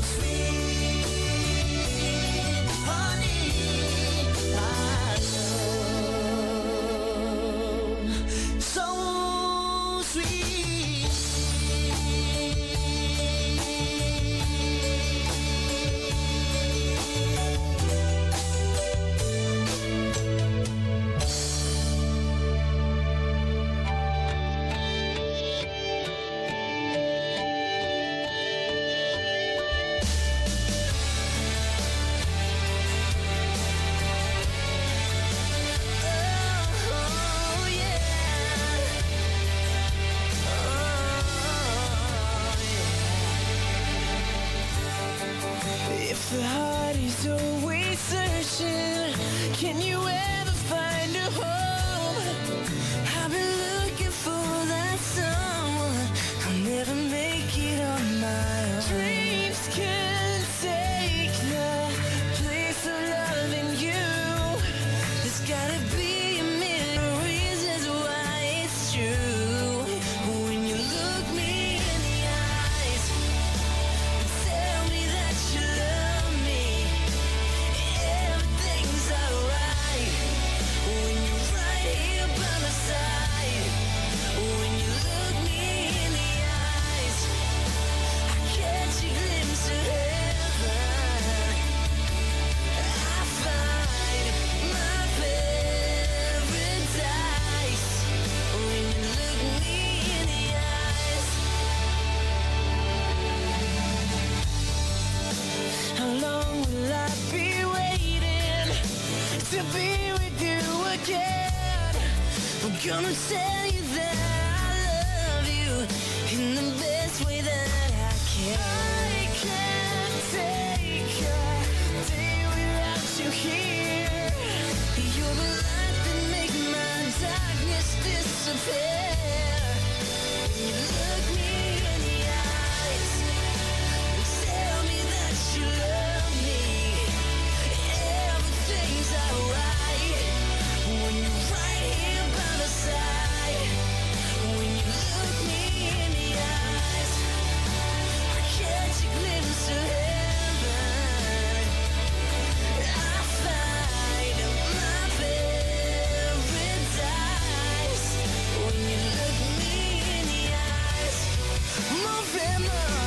Sweet honey, I love so sweet. Oh yeah. If the heart is always searching, can you ever find a home? I've been looking for that someone. I'll never make it on my own. Dreams can take the place of loving you. There's gotta be a million reasons why it's true. When you look me in the eyes, tell me that you love me. Everything's alright when you're right here by my side. When you look me in the eyes, I catch a glimpse of heaven. I find my paradise when you look me in the eyes. How long will I be waiting to be with you again? I'm gonna tell you that I love you in the best way that I can. I can't take a day without you here. You're the light that make my darkness disappear. When you look me in the eyes, tell me that you love me. Everything's alright when you're right here by my side. When you look me in the eyes, I catch a glimpse of heaven. I find my paradise when you look me in the eyes. November.